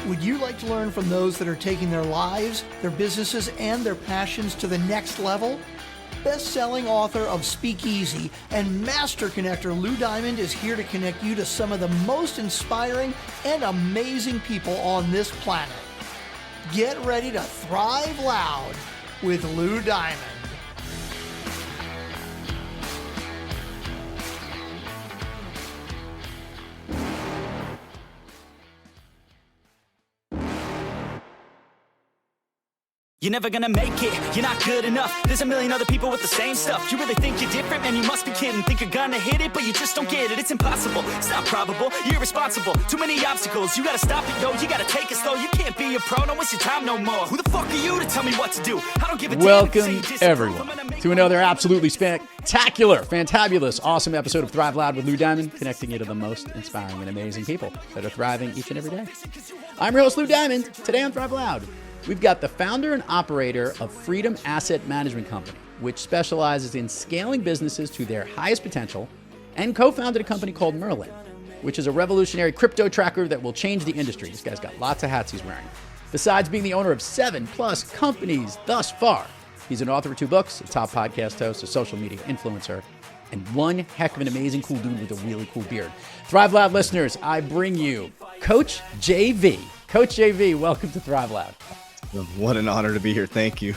Would you like to learn from those that are taking their lives, their businesses, and their passions to the next level? Best-selling author of Speakeasy and master connector Lou Diamond is here to connect you to some of the most inspiring and amazing people on this planet. Get ready to thrive loud with Lou Diamond. You're never gonna make it, you're not good enough. There's a million other people with the same stuff. You really think you're different? Man, you must be kidding. Think you're gonna hit it, but you just don't get it. It's impossible, it's not probable, you're irresponsible. Too many obstacles, you gotta stop it, yo. You gotta take it slow, you can't be a pro. Don't waste your time no more. Who the fuck are you to tell me what to do? I don't give a damn. Welcome, everyone, to another absolutely spectacular, fantabulous, awesome episode of Thrive Loud with Lou Diamond, connecting you to the most inspiring and amazing people that are thriving each and every day. I'm your host, Lou Diamond. Today on Thrive Loud, we've got the founder and operator of Freedom Asset Management Company, which specializes in scaling businesses to their highest potential, and co-founded a company called Merlin, which is a revolutionary crypto tracker that will change the industry. This guy's got lots of hats he's wearing. Besides being the owner of 7+ companies thus far, he's an author of 2 books, a top podcast host, a social media influencer, and one heck of an amazing cool dude with a really cool beard. Thrive Loud listeners, I bring you Coach JV. Coach JV, welcome to Thrive Loud. What an honor to be here. Thank you.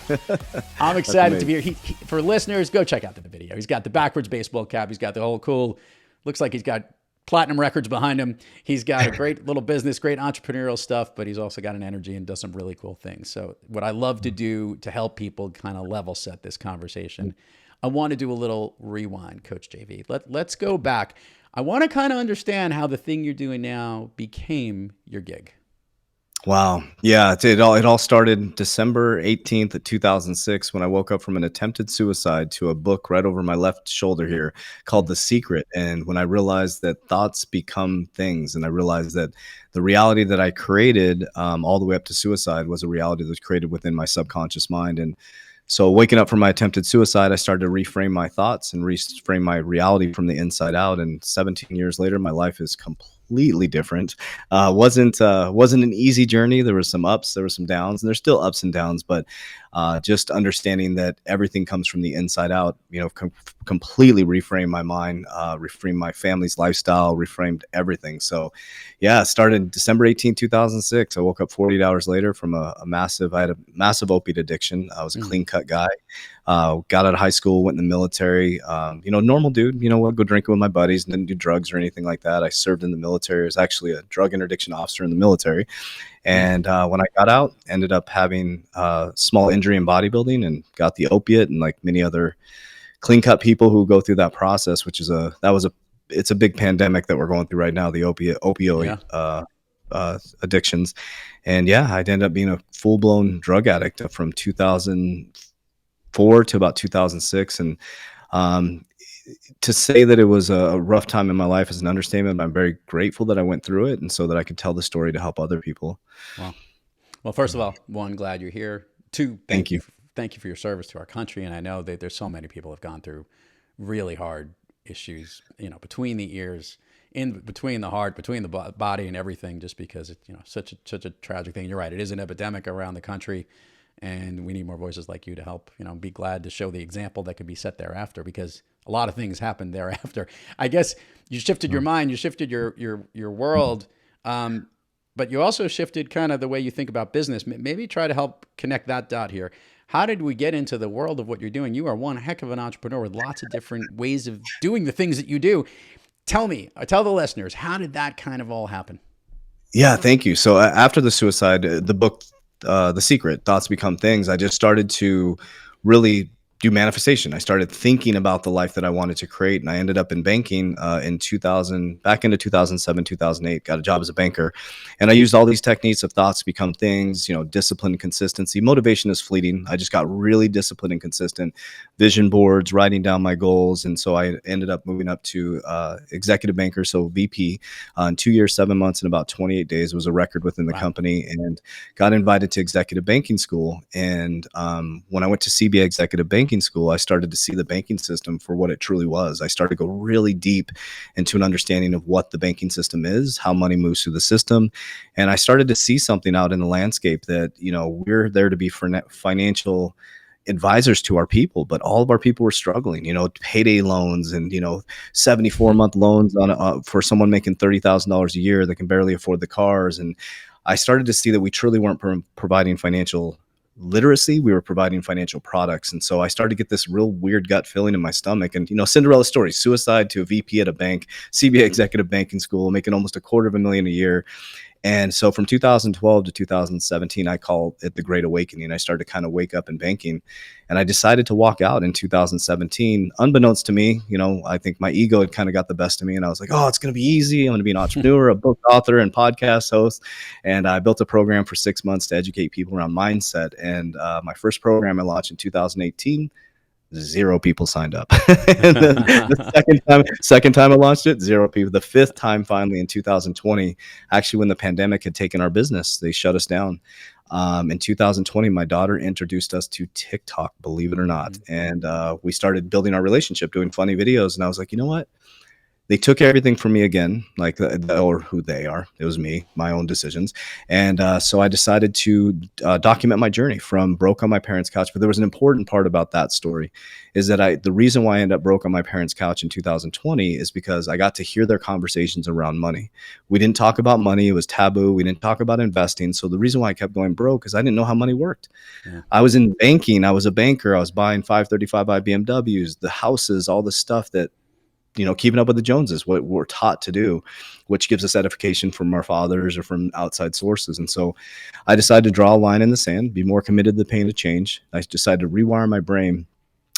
I'm excited to be here. For listeners, go check out the video. He's got the backwards baseball cap. He's got the whole cool, looks like he's got platinum records behind him. He's got a great little business, great entrepreneurial stuff, but he's also got an energy and does some really cool things. So what I love to do to help people kind of level set this conversation, I want to do a little rewind, Coach JV. Let's go back. I want to kind of understand how the thing you're doing now became your gig. Wow. Yeah, it all started December 18th of 2006 when I woke up from an attempted suicide to a book right over my left shoulder here called The Secret. And when I realized that thoughts become things, and I realized that the reality that I created all the way up to suicide was a reality that was created within my subconscious mind. And so waking up from my attempted suicide, I started to reframe my thoughts and reframe my reality from the inside out. And 17 years later, my life is completely different. Wasn't an easy journey. There were some ups, there were some downs, and there's still ups and downs. But just understanding that everything comes from the inside out, completely reframed my mind, reframed my family's lifestyle, reframed everything. So, yeah, it started December 18, 2006. I woke up 48 hours later from I had a massive opiate addiction. I was a clean cut guy. Got out of high school, went in the military, normal dude, go drinking with my buddies and didn't do drugs or anything like that. I served in the military. I was actually a drug interdiction officer in the military. And when I got out, ended up having a small injury in bodybuilding and got the opiate, and like many other clean cut people who go through that process, which is it's a big pandemic that we're going through right now, the opioid addictions. And yeah, I'd end up being a full blown drug addict from 2004 to about 2006. And to say that it was a rough time in my life is an understatement. I'm very grateful that I went through it, and so that I could tell the story to help other people. Wow. Well, first of all, 1, glad you're here. 2, thank you. Thank you for your service to our country. And I know that there's so many people who have gone through really hard issues, between the ears, between the heart, between the body and everything, just because it's, such a tragic thing. You're right. It is an epidemic around the country, and we need more voices like you to help, be glad to show the example that could be set thereafter, because a lot of things happened thereafter. I guess you shifted your mind, you shifted your world, but you also shifted kind of the way you think about business. Maybe try to help connect that dot here. How did we get into the world of what you're doing? You are one heck of an entrepreneur with lots of different ways of doing the things that you do. Tell the listeners, how did that kind of all happen? Yeah, thank you. So after the suicide, the book, The Secret, Thoughts Become Things, I just started to really do manifestation. I started thinking about the life that I wanted to create, and I ended up in banking back into 2007, 2008, got a job as a banker. And I used all these techniques of thoughts become things, discipline, consistency. Motivation is fleeting. I just got really disciplined and consistent, vision boards, writing down my goals. And so I ended up moving up to executive banker, so VP, in 2 years, 7 months, and about 28 days. Was a record within the company, and got invited to executive banking school. And when I went to CBA executive banking banking school, I started to see the banking system for what it truly was. I started to go really deep into an understanding of what the banking system is, how money moves through the system. And I started to see something out in the landscape that, we're there to be financial advisors to our people, but all of our people were struggling, payday loans and, 74-month loans for someone making $30,000 a year that can barely afford the cars. And I started to see that we truly weren't providing financial literacy. We were providing financial products. And so I started to get this real weird gut feeling in my stomach. And, Cinderella story, suicide to a VP at a bank, CBA executive banking school, making almost $250,000 a year. And so from 2012 to 2017, I call it the Great Awakening. I started to kind of wake up in banking, and I decided to walk out in 2017. Unbeknownst to me, I think my ego had kind of got the best of me, and I was like, oh, it's going to be easy. I'm going to be an entrepreneur, a book author, and podcast host. And I built a program for 6 months to educate people around mindset. And my first program I launched in 2018. 0 people signed up. And then the second time I launched it, 0 people. The 5th time finally in 2020, actually when the pandemic had taken our business, they shut us down. In 2020, my daughter introduced us to TikTok, believe it or not. And we started building our relationship, doing funny videos. And I was like, you know what? They took everything from me again, or who they are. It was me, my own decisions. And so I decided to document my journey from broke on my parents' couch. But there was an important part about that story is that the reason why I ended up broke on my parents' couch in 2020 is because I got to hear their conversations around money. We didn't talk about money. It was taboo. We didn't talk about investing. So the reason why I kept going broke is I didn't know how money worked. Yeah. I was in banking. I was a banker. I was buying 535i BMWs, the houses, all the stuff that, keeping up with the Joneses, what we're taught to do, which gives us edification from our fathers or from outside sources. And so I decided to draw a line in the sand, be more committed to the pain of change. I decided to rewire my brain.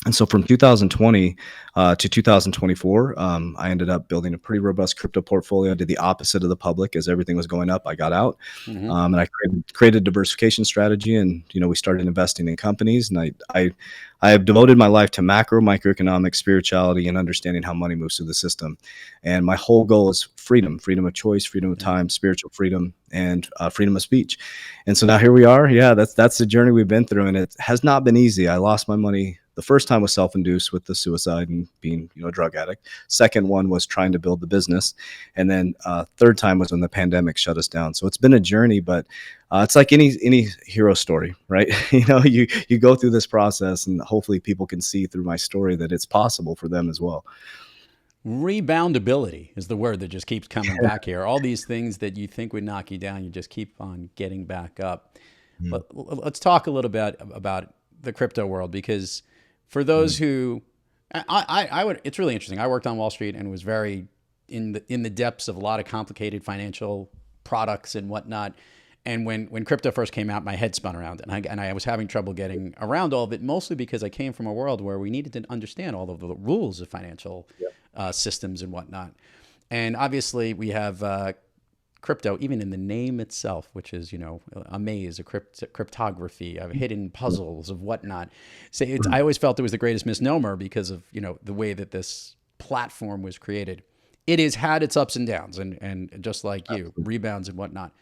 And so from 2020 to 2024, I ended up building a pretty robust crypto portfolio. I did the opposite of the public. As everything was going up, I got out. And I created a diversification strategy. And, we started investing in companies. And I have devoted my life to macro, microeconomics, spirituality, and understanding how money moves through the system. And my whole goal is freedom of choice, freedom of time, spiritual freedom, and freedom of speech. And so now here we are. Yeah, that's the journey we've been through. And it has not been easy. I lost my money. The first time was self-induced with the suicide and being, a drug addict. Second one was trying to build the business. And then third time was when the pandemic shut us down. So it's been a journey, but it's like any hero story, right? You go through this process, and hopefully people can see through my story that it's possible for them as well. Reboundability is the word that just keeps coming back here. All these things that you think would knock you down, you just keep on getting back up. But let's talk a little bit about the crypto world, because for those who, it's really interesting. I worked on Wall Street and was very in the depths of a lot of complicated financial products and whatnot. And when crypto first came out, my head spun around, and I was having trouble getting around all of it, mostly because I came from a world where we needed to understand all of the rules of financial systems and whatnot. And obviously we have crypto, even in the name itself, which is, a maze, a cryptography, of hidden puzzles of whatnot. So I always felt it was the greatest misnomer because of, the way that this platform was created. It has had its ups and downs, and just like you, rebounds and whatnot.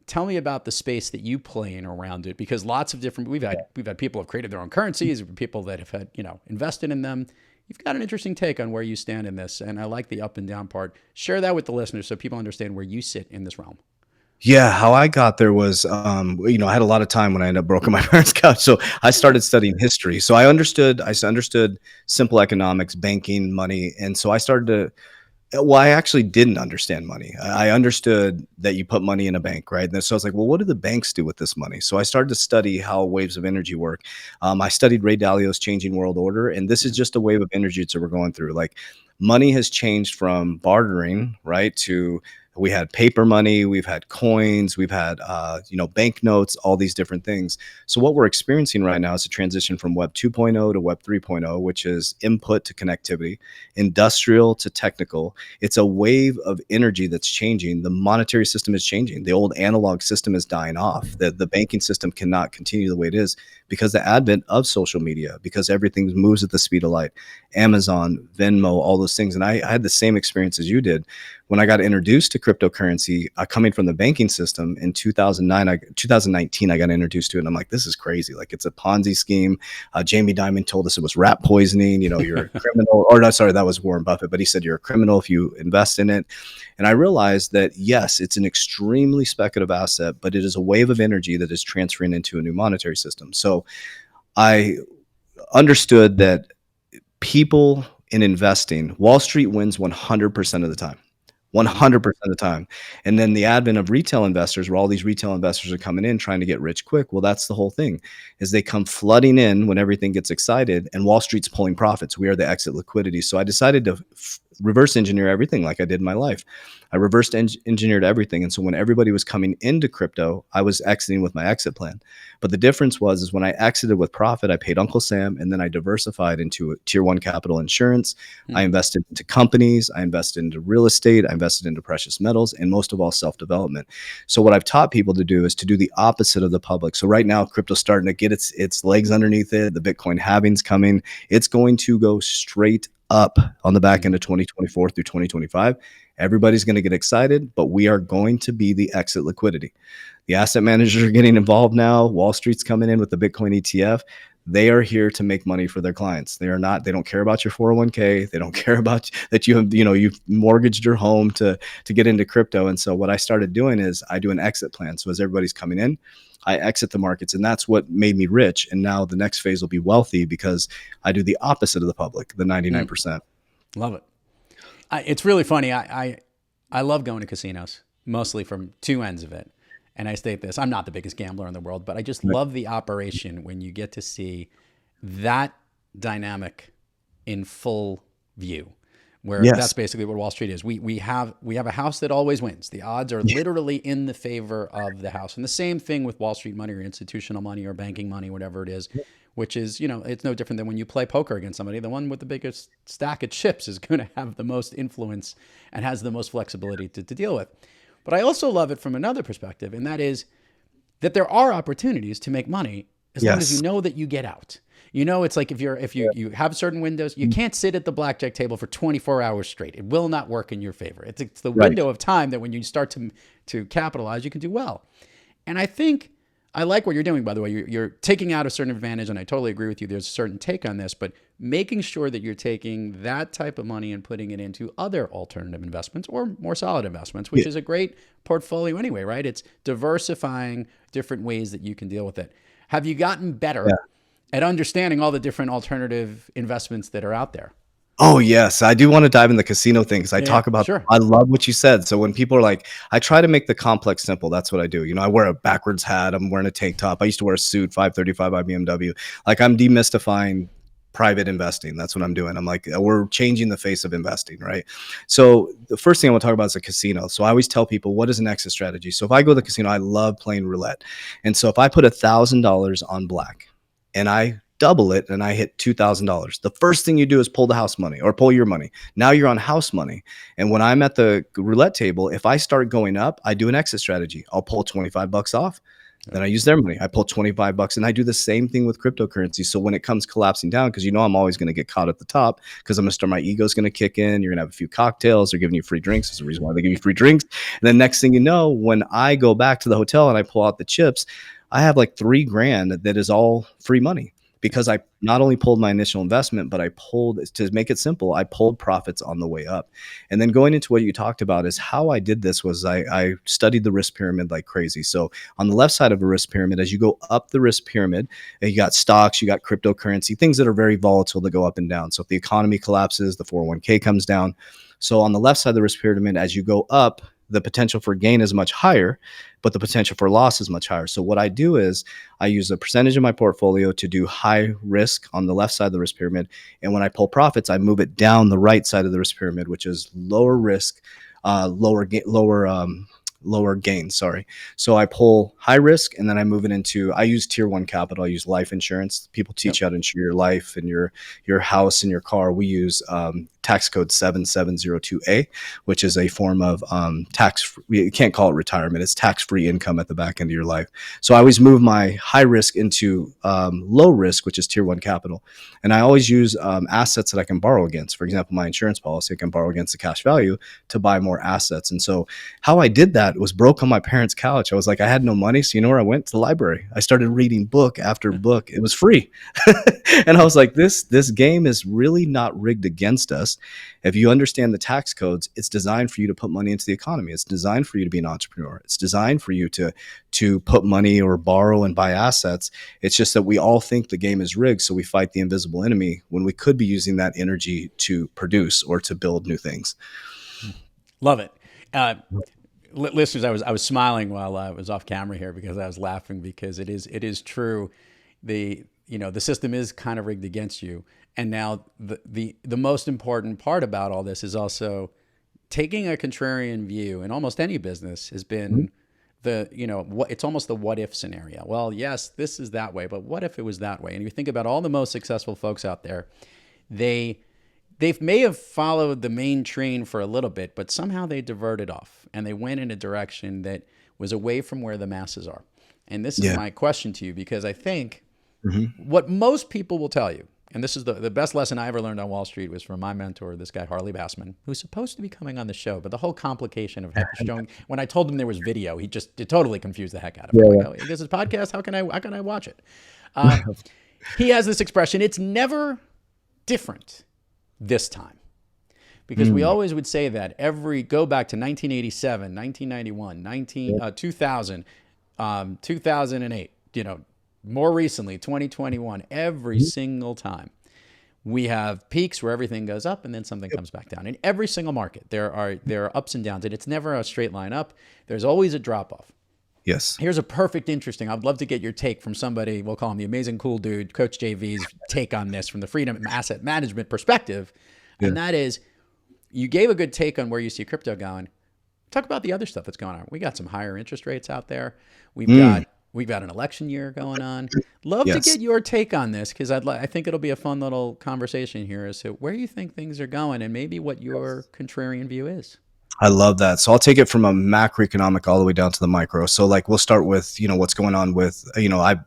Tell me about the space that you play in around it, because lots of different, we've had people who have created their own currencies, people that have had, invested in them. You've got an interesting take on where you stand in this, and I like the up and down part. Share that with the listeners so people understand where you sit in this realm. Yeah, how I got there was, I had a lot of time when I ended up broke on my parents' couch. So I started studying history. So I understood simple economics, banking, money. And so I I actually didn't understand money. I understood that you put money in a bank, right? And so I was like, well, what do the banks do with this money? So I started to study how waves of energy work. I studied Ray Dalio's Changing World Order, and this is just a wave of energy that we're going through. Like, money has changed from bartering, right, to we had paper money, we've had coins, we've had, banknotes, all these different things. So what we're experiencing right now is a transition from Web 2.0 to Web 3.0, which is input to connectivity, industrial to technical. It's a wave of energy that's changing. The monetary system is changing. The old analog system is dying off. The banking system cannot continue the way it is because the advent of social media, because everything moves at the speed of light. Amazon, Venmo, all those things. And I had the same experience as you did when I got introduced to cryptocurrency, coming from the banking system in 2019, I got introduced to it. And I'm like, this is crazy. Like, it's a Ponzi scheme. Jamie Dimon told us it was rat poisoning. You know, you're a criminal. Or no, sorry, that was Warren Buffett. But he said you're a criminal if you invest in it. And I realized that, yes, it's an extremely speculative asset, but it is a wave of energy that is transferring into a new monetary system. So I understood that people in investing, Wall Street wins 100% of the time. 100% of the time. And then the advent of retail investors, where all these retail investors are coming in trying to get rich quick. Well, that's the whole thing, is they come flooding in when everything gets excited, and Wall Street's pulling profits. We are the exit liquidity. So I decided to reverse engineer everything like I did in my life. I reversed engineered everything. And so when everybody was coming into crypto, I was exiting with my exit plan. But the difference is when I exited with profit, I paid Uncle Sam, and then I diversified into tier one capital insurance. I invested into companies. I invested into real estate. I invested into precious metals, and most of all, self-development. So what I've taught people to do is to do the opposite of the public. So right now, crypto's starting to get its legs underneath it. The Bitcoin halving's coming. It's going to go straight up on the back end of 2024 through 2025. Everybody's going to get excited, but we are going to be the exit liquidity. The asset managers are getting involved now. Wall Street's coming in with the Bitcoin ETF. They are here to make money for their clients. They don't care about your 401k. They don't care about that you've mortgaged your home to get into crypto. And so what I started doing is I do an exit plan. So as everybody's coming in, I exit the markets, and that's what made me rich. And now the next phase will be wealthy because I do the opposite of the public, the 99%. Love it. It's really funny. I love going to casinos, mostly from two ends of it. And I state this, I'm not the biggest gambler in the world, but I just love the operation when you get to see that dynamic in full view, where that's basically what Wall Street is. We have a house that always wins. The odds are literally in the favor of the house. And the same thing with Wall Street money or institutional money or banking money, whatever it is, which is, it's no different than when you play poker against somebody. The one with the biggest stack of chips is going to have the most influence and has the most flexibility to deal with. But I also love it from another perspective, and that is that there are opportunities to make money as long as you know that you get out. It's like if you have certain windows, you can't sit at the blackjack table for 24 hours straight. It will not work in your favor. It's the window of time that when you start to capitalize, you can do well. And I think I like what you're doing, by the way. You're taking out a certain advantage, and I totally agree with you. There's a certain take on this, but making sure that you're taking that type of money and putting it into other alternative investments or more solid investments, which is a great portfolio anyway, right? It's diversifying different ways that you can deal with it. Have you gotten better at understanding all the different alternative investments that are out there? Oh, yes. I do want to dive in the casino thing because I talk about, I love what you said. So when people are like, I try to make the complex simple. That's what I do. I wear a backwards hat. I'm wearing a tank top. I used to wear a suit, 535 by BMW. Like, I'm demystifying private investing. That's what I'm doing. I'm like, we're changing the face of investing, right? So the first thing I want to talk about is a casino. So I always tell people, what is an exit strategy? So if I go to the casino, I love playing roulette. And so if I put $1,000 on black and I double it and I hit $2,000, the first thing you do is pull the house money or pull your money. Now you're on house money. And when I'm at the roulette table, if I start going up, I do an exit strategy. I'll pull $25 off. Then I use their money. I pull $25 and I do the same thing with cryptocurrency. So when it comes collapsing down, because I'm always going to get caught at the top because my ego's going to kick in. You're going to have a few cocktails. They're giving you free drinks. That's the reason why they give you free drinks. And then next thing you know, when I go back to the hotel and I pull out the chips, I have like $3,000 that is all free money. Because I not only pulled my initial investment, but I pulled, to make it simple, I pulled profits on the way up. And then going into what you talked about is how I did this was I studied the risk pyramid like crazy. So on the left side of a risk pyramid, as you go up the risk pyramid, you got stocks, you got cryptocurrency, things that are very volatile that go up and down. So if the economy collapses, the 401k comes down. So on the left side of the risk pyramid, as you go up, the potential for gain is much higher, but the potential for loss is much higher. So what I do is I use a percentage of my portfolio to do high risk on the left side of the risk pyramid. And when I pull profits, I move it down the right side of the risk pyramid, which is lower risk, lower gain. Sorry. So I pull high risk and then I move it into, I use tier one capital. I use life insurance. People teach you how to insure your life and your house and your car. We use tax code 7702A, which is a form of you can't call it retirement. It's tax-free income at the back end of your life. So I always move my high risk into low risk, which is tier one capital. And I always use assets that I can borrow against. For example, my insurance policy, I can borrow against the cash value to buy more assets. And so how I did that was broke on my parents' couch. I was like, I had no money. So you know where I went? To the library. I started reading book after book. It was free. And I was like, this game is really not rigged against us. If you understand the tax codes, it's designed for you to put money into the economy. It's designed for you to be an entrepreneur. It's designed for you to put money or borrow and buy assets. It's just that we all think the game is rigged, so we fight the invisible enemy when we could be using that energy to produce or to build new things. Love it. Listeners, I was smiling while I was off camera here because I was laughing because it is true. The system is kind of rigged against you. And now the most important part about all this is also taking a contrarian view in almost any business has been it's almost the what if scenario. Well, yes, this is that way, but what if it was that way? And you think about all the most successful folks out there, they may have followed the main train for a little bit, but somehow they diverted off and they went in a direction that was away from where the masses are. And this is my question to you, because I think what most people will tell you, and this is the best lesson I ever learned on Wall Street, was from my mentor, this guy, Harley Bassman, who's supposed to be coming on the show. But the whole complication of showing, when I told him there was video, it totally confused the heck out of me. Like, oh, this is a podcast. How can I watch it? He has this expression, it's never different this time. Because we always would say that go back to 1987, 1991, 2000, 2008, more recently, 2021, every single time we have peaks where everything goes up and then something comes back down. In every single market, there are ups and downs, and it's never a straight line up. There's always a drop off. Yes. Here's a perfect, interesting, I'd love to get your take from somebody, we'll call him the amazing cool dude, Coach JV's take on this from the freedom asset management perspective. Yeah. And that is, you gave a good take on where you see crypto going. Talk about the other stuff that's going on. We got some higher interest rates out there. We've got an election year going on. Love to get your take on this, because I think it'll be a fun little conversation here as to where you think things are going and maybe what your contrarian view is. I love that. So I'll take it from a macroeconomic all the way down to the micro. So like we'll start with, what's going on with,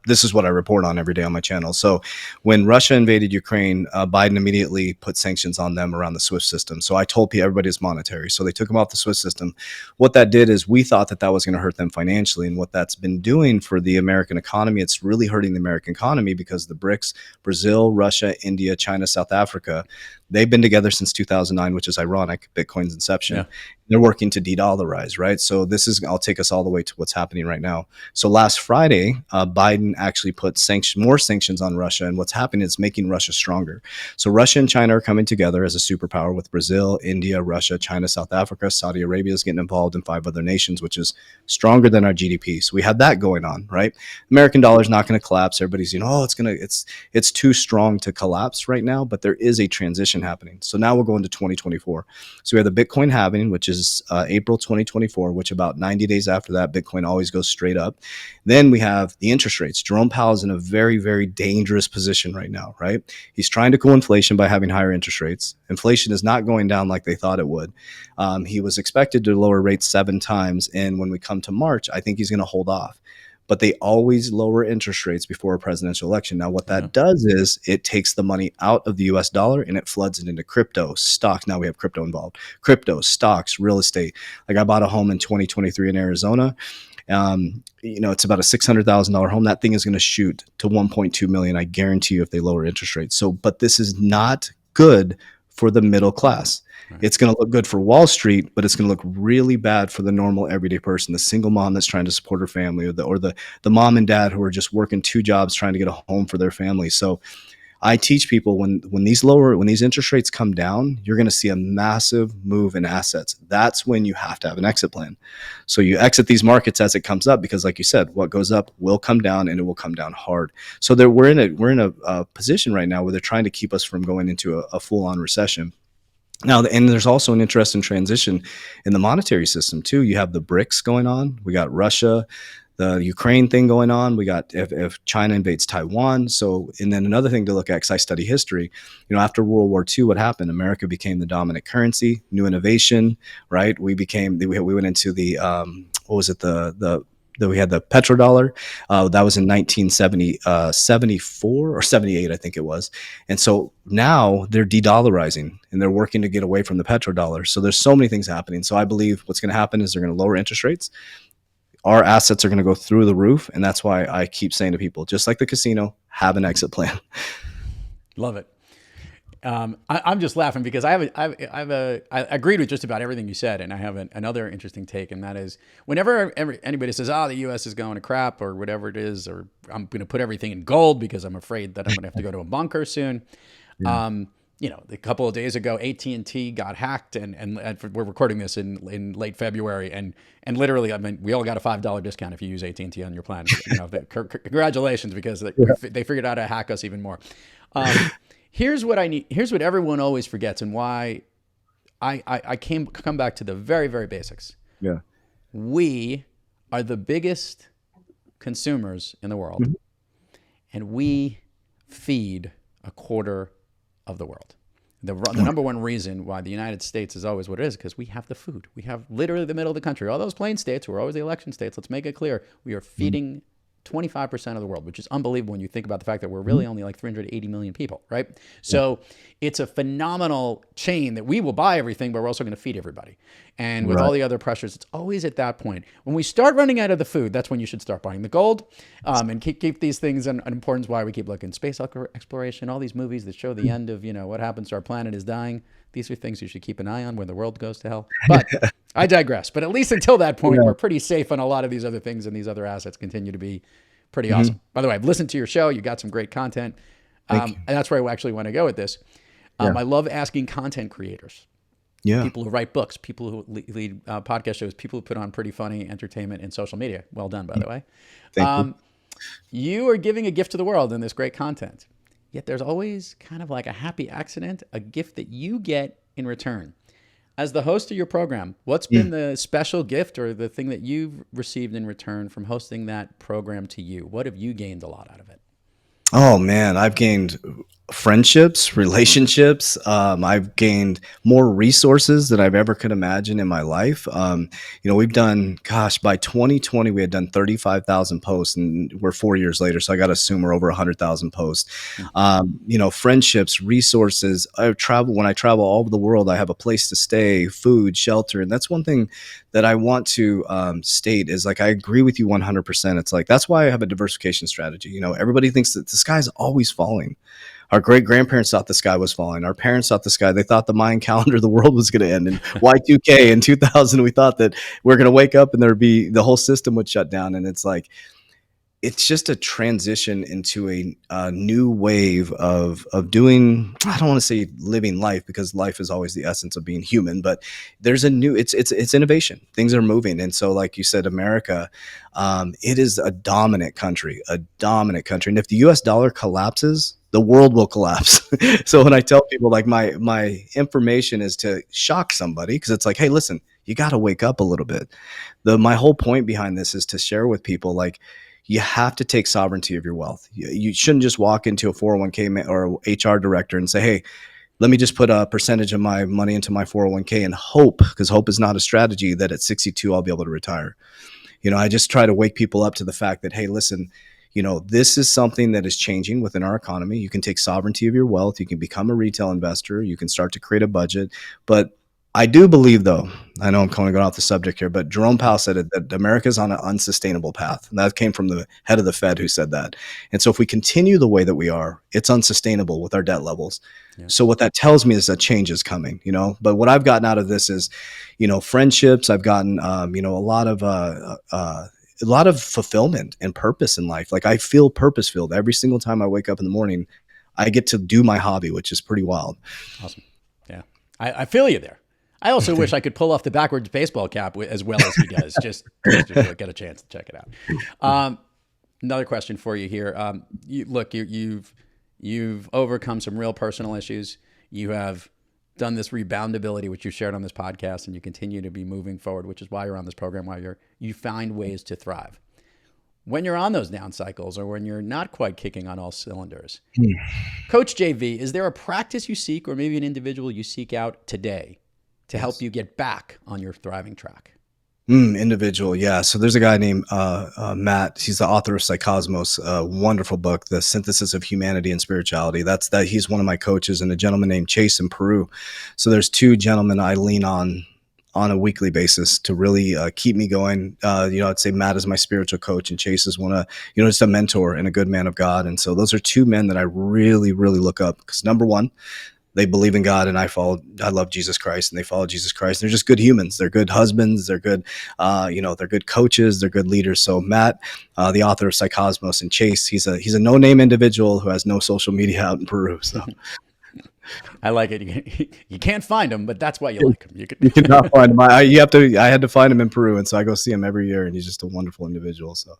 this is what I report on every day on my channel. So when Russia invaded Ukraine, Biden immediately put sanctions on them around the SWIFT system. So I told people everybody is monetary. So they took them off the SWIFT system. What that did is we thought that was going to hurt them financially. And what that's been doing for the American economy, it's really hurting the American economy because the BRICS, Brazil, Russia, India, China, South Africa, they've been together since 2009, which is ironic, Bitcoin's inception. Yeah. They're working to de-dollarize, right? So I'll take us all the way to what's happening right now. So last Friday, Biden actually put more sanctions on Russia. And what's happening is making Russia stronger. So Russia and China are coming together as a superpower with Brazil, India, Russia, China, South Africa, Saudi Arabia is getting involved, in 5 other nations, which is stronger than our GDP. So we have that going on, right? American dollar is not going to collapse. Everybody's, it's too strong to collapse right now, but there is a transition happening. So now we'll go into 2024. So we have the Bitcoin halving, which is April 2024, which about 90 days after that, Bitcoin always goes straight up. Then we have the interest rates. Jerome Powell is in a very, very dangerous position right now, right? He's trying to cool inflation by having higher interest rates. Inflation is not going down like they thought it would. He was expected to lower rates 7 times. And when we come to March, I think he's going to hold off. But they always lower interest rates before a presidential election. Now, what that does is it takes the money out of the US dollar and it floods it into crypto, stocks. Now we have crypto involved. Crypto, stocks, real estate. Like I bought a home in 2023 in Arizona. It's about a $600,000 home. That thing is going to shoot to 1.2 million. I guarantee you if they lower interest rates. So, but this is not good for the middle class. Right. It's going to look good for Wall Street, but it's going to look really bad for the normal everyday person, the single mom that's trying to support her family, or the mom and dad who are just working 2 jobs trying to get a home for their family. So I teach people when these interest rates come down, you're going to see a massive move in assets. That's when you have to have an exit plan. So you exit these markets as it comes up, because like you said, what goes up will come down, and it will come down hard. So we're in a position right now where they're trying to keep us from going into a full-on recession. Now, and there's also an interesting transition in the monetary system too. You have the BRICS going on. We got Russia, the Ukraine thing going on. We got if China invades Taiwan. So, and then another thing to look at, because I study history, after World War II, what happened? America became the dominant currency, new innovation, right? We went into the, what was it? We had the petrodollar. That was in 1970, 74 or 78, I think it was. And so now they're de-dollarizing and they're working to get away from the petrodollar. So there's so many things happening. So I believe what's going to happen is they're going to lower interest rates. Our assets are going to go through the roof. And that's why I keep saying to people, just like the casino, have an exit plan. Love it. I'm just laughing because I agreed with just about everything you said. And I have another interesting take. And that is whenever anybody says, the US is going to crap or whatever it is, or I'm going to put everything in gold because I'm afraid that I'm going to have to go to a bunker soon. Yeah. A couple of days ago, AT&T got hacked, and we're recording this in late February, and literally, I mean, we all got a $5 discount if you use AT&T on your plan. Congratulations, because they figured out how to hack us even more. Here's what I need. Here's what everyone always forgets, and why I come back to the very, very basics. Yeah, we are the biggest consumers in the world, and we feed a quarter of the world. The number one reason why the United States is always what it is, because we have the food. We have literally the middle of the country. All those plain states who are always the election states, let's make it clear, we are feeding 25% of the world, which is unbelievable when you think about the fact that we're really only like 380 million people, right? So it's a phenomenal chain that we will buy everything, but we're also going to feed everybody. And with all the other pressures, it's always at that point. When we start running out of the food, that's when you should start buying the gold, and keep these things in importance. Why we keep looking space exploration, all these movies that show the end of, what happens to our planet is dying. These are things you should keep an eye on when the world goes to hell. But I digress. But at least until that point, we're pretty safe on a lot of these other things, and these other assets continue to be pretty awesome. By the way, I've listened to your show. You got some great content. And that's where I actually want to go with this. I love asking content creators, people who write books, people who lead podcast shows, people who put on pretty funny entertainment and social media. Well done, by the way. Thank you. You are giving a gift to the world in this great content. Yet there's always kind of like a happy accident, a gift that you get in return. As the host of your program, what's been the special gift or the thing that you've received in return from hosting that program to you? What have you gained a lot out of it? Oh man, I've gained friendships, relationships. I've gained more resources than I've ever could imagine in my life. We've done, by 2020, we had done 35,000 posts, and we're 4 years later. So I got to assume we're over 100,000 posts. Friendships, resources. When I travel all over the world, I have a place to stay, food, shelter. And that's one thing that I want to state is I agree with you 100%. It's that's why I have a diversification strategy. Everybody thinks that the sky's always falling. Our great-grandparents thought the sky was falling. Our parents thought they thought the Mayan calendar, the world was going to end. And Y2K in 2000, we thought that we're going to wake up and the whole system would shut down. And it's just a transition into a new wave of doing, I don't want to say living life, because life is always the essence of being human, but there's it's innovation. Things are moving. And so, like you said, America, it is a dominant country. And if the US dollar collapses, the world will collapse. So when I tell people my information is to shock somebody, because it's hey, listen, you got to wake up a little bit. My whole point behind this is to share with people, you have to take sovereignty of your wealth. You shouldn't just walk into a 401k or HR director and say, hey, let me just put a percentage of my money into my 401k and hope, because hope is not a strategy, that at 62 I'll be able to retire. I just try to wake people up to the fact that, hey, listen, this is something that is changing within our economy. You can take sovereignty of your wealth. You can become a retail investor. You can start to create a budget. But I do believe, though, I know I'm going off the subject here, but Jerome Powell said it, that America's on an unsustainable path. And that came from the head of the Fed who said that. And so if we continue the way that we are, it's unsustainable with our debt levels. Yeah. So what that tells me is that change is coming, But what I've gotten out of this is, friendships. I've gotten, a lot of fulfillment and purpose in life. I feel purpose filled every single time I wake up in the morning. I get to do my hobby, which is pretty wild. Awesome. Yeah. I feel you there. I also wish I could pull off the backwards baseball cap as well as he does, just to get a chance to check it out. Another question for you here. You've overcome some real personal issues. You have done this reboundability, which you shared on this podcast, and you continue to be moving forward, which is why you're on this program, why you find ways to thrive. when you're on those down cycles or when you're not quite kicking on all cylinders. Coach JV, is there a practice you seek or maybe an individual you seek out today to help you get back on your thriving track? Individual, yeah. So there's a guy named Matt. He's the author of Psychosmos, a wonderful book, The Synthesis of Humanity and Spirituality. He's one of my coaches, and a gentleman named Chase in Peru. So there's two gentlemen I lean on a weekly basis to really keep me going. I'd say Matt is my spiritual coach, and Chase is just a mentor and a good man of God. And so those are two men that I really, really look up because, number one, they believe in God, and I love Jesus Christ, and they follow Jesus Christ. They're just good humans. They're good husbands. They're good, they're good coaches. They're good leaders. So Matt, the author of Psychosmos, and Chase, he's a no-name individual who has no social media out in Peru. So I like it. You can't find him, but that's why you like him. You cannot find him. I had to find him in Peru, and so I go see him every year, and he's just a wonderful individual. So.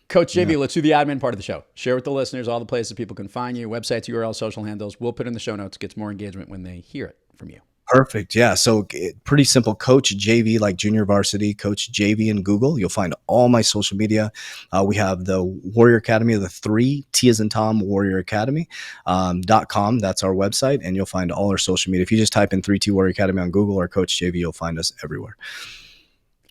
Coach JV, let's do the admin part of the show. Share with the listeners all the places people can find you, websites, URLs, social handles. We'll put in the show notes. Gets more engagement when they hear it from you. Perfect. Yeah. So pretty simple. Coach JV, like junior varsity, Coach JV in Google. You'll find all my social media. We have the Warrior Academy, the 3T as in Tom Warrior Academy .com. That's our website. And you'll find all our social media. If you just type in 3T Warrior Academy on Google or Coach JV, you'll find us everywhere.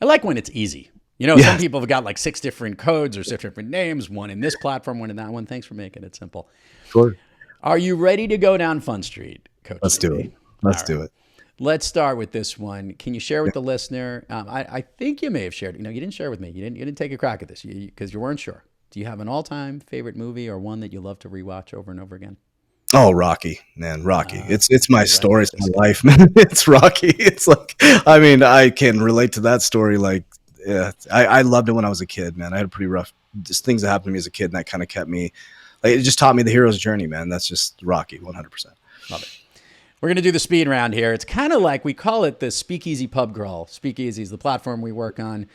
I like when it's easy. Some people have got like 6 different codes or 6 different names, one in this platform, one in that one. Thanks for making it simple. Sure. Are you ready to go down Fun Street, Coach? Let's do it. Let's do it. Let's start with this one. Can you share with the listener? I think you may have shared. You didn't share with me. You didn't take a crack at this because you weren't sure. Do you have an all-time favorite movie or one that you love to rewatch over and over again? Oh, Rocky, man, Rocky. It's my story. It's my life, man. It's Rocky. It's like, I can relate to that story. Like, yeah, I loved it when I was a kid, man. I had a pretty rough, just things that happened to me as a kid, and that kind of kept me, it just taught me the hero's journey, man. That's just Rocky, 100%. Love it. We're going to do the speed round here. It's kind of like, we call it the Speakeasy Pub Crawl. Speakeasy is the platform we work on.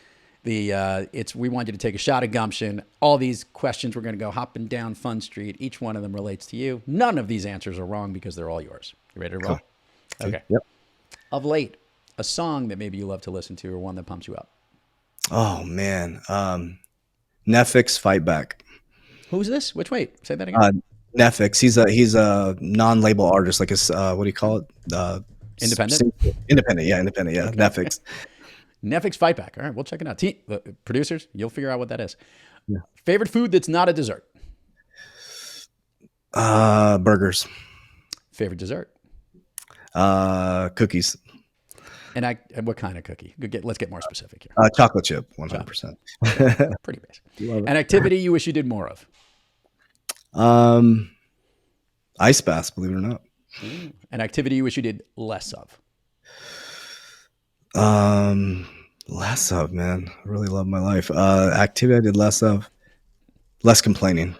We want you to take a shot of gumption. All these questions, we're going to go hopping down Fun Street. Each one of them relates to you. None of these answers are wrong because they're all yours. You ready to roll? Cool. Okay. Yep. Of late, a song that maybe you love to listen to or one that pumps you up. Oh, man. Netflix Fight Back. Who's this? Say that again. Netflix. He's a non-label artist, like what do you call it? Independent? Independent, yeah. Okay. Netflix. Netflix Fight Back. All right, we'll check it out. Producers, you'll figure out what that is. Yeah. Favorite food that's not a dessert? Burgers. Favorite dessert? Cookies. And what kind of cookie? Let's get more specific here. Chocolate chip, 100%. Pretty basic. An activity you wish you did more of? Ice baths, believe it or not. An activity you wish you did less of? Less of, man. I really love my life. Activity I did less of. Less complaining.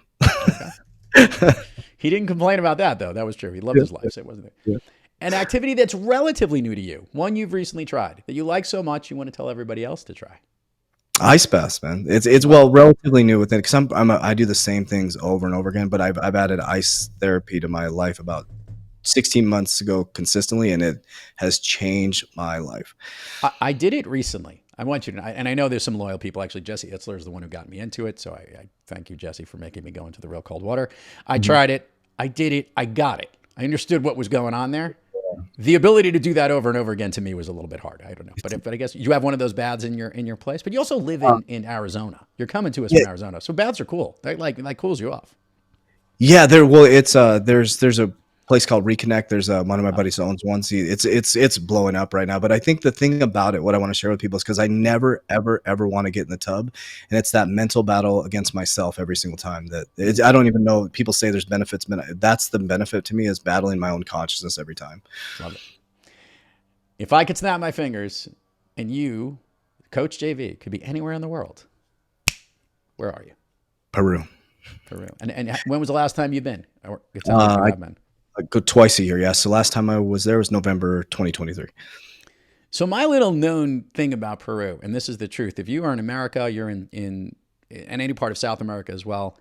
Okay. He didn't complain about that, though. That was true. He loved his life, so it wasn't it? Yeah. An activity that's relatively new to you, one you've recently tried, that you like so much you want to tell everybody else to try. Ice baths, man. It's relatively new with it because I do the same things over and over again, but I've added ice therapy to my life about 16 months ago consistently, and it has changed my life. I did it recently. I want you to, and I know there's some loyal people. Actually, Jesse Itzler is the one who got me into it, so I thank you, Jesse, for making me go into the real cold water. I tried it. I did it. I got it. I understood what was going on there. The ability to do that over and over again to me was a little bit hard. I don't know, but I guess you have one of those baths in your place. But you also live in Arizona. You're coming to us from Arizona, so baths are cool. That cools you off. Yeah, there's a place called Reconnect. There's one of my buddies owns one. See, it's blowing up right now. But I think the thing about it, what I want to share with people is because I never, ever, ever want to get in the tub. And it's that mental battle against myself every single time I don't even know. People say there's benefits. That's the benefit to me, is battling my own consciousness every time. Love it. If I could snap my fingers and you, Coach JV, could be anywhere in the world, where are you? Peru. And when was the last time you've been? Or it sounds like you have been. I go twice a year, yeah. So last time I was there was November 2023. So my little known thing about Peru, and this is the truth, if you are in America, you're in any part of South America as well,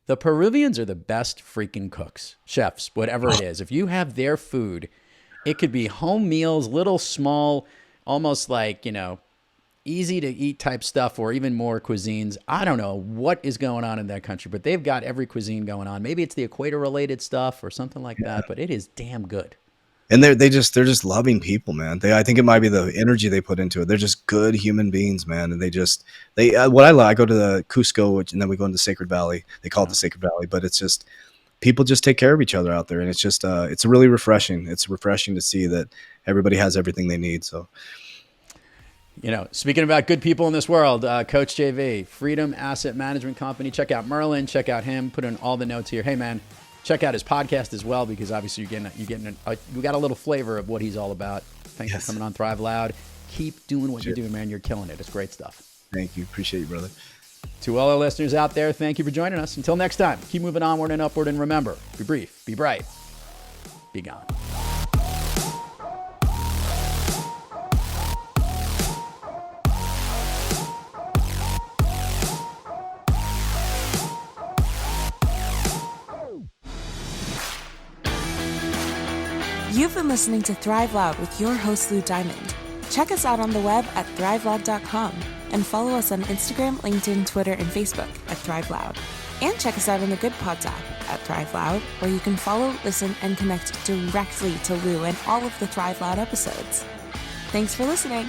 the Peruvians are the best freaking cooks, chefs, whatever it is. If you have their food, it could be home meals, little small, almost like, easy to eat type stuff, or even more cuisines. I don't know what is going on in that country, but they've got every cuisine going on. Maybe it's the equator related stuff or something like that, but it is damn good. And they're just loving people, man. I think it might be the energy they put into it. They're just good human beings, man. And I go to the Cusco, and then we go into Sacred Valley. They call it the Sacred Valley, but it's just people just take care of each other out there, and it's just it's really refreshing. It's refreshing to see that everybody has everything they need. So, speaking about good people in this world, Coach JV, Freedom Asset Management Company. Check out Merlin. Check out him. Put in all the notes here. Hey, man. Check out his podcast as well, because obviously you got a little flavor of what he's all about. Thanks for coming on Thrive Loud. Keep doing what you're doing, man. You're killing it. It's great stuff. Thank you. Appreciate you, brother. To all our listeners out there, thank you for joining us. Until next time, keep moving onward and upward, and remember, be brief, be bright, be gone. You've been listening to Thrive Loud with your host, Lou Diamond. Check us out on the web at thriveloud.com and follow us on Instagram, LinkedIn, Twitter, and Facebook at Thrive Loud. And check us out on the Good Pods app at Thrive Loud, where you can follow, listen, and connect directly to Lou and all of the Thrive Loud episodes. Thanks for listening.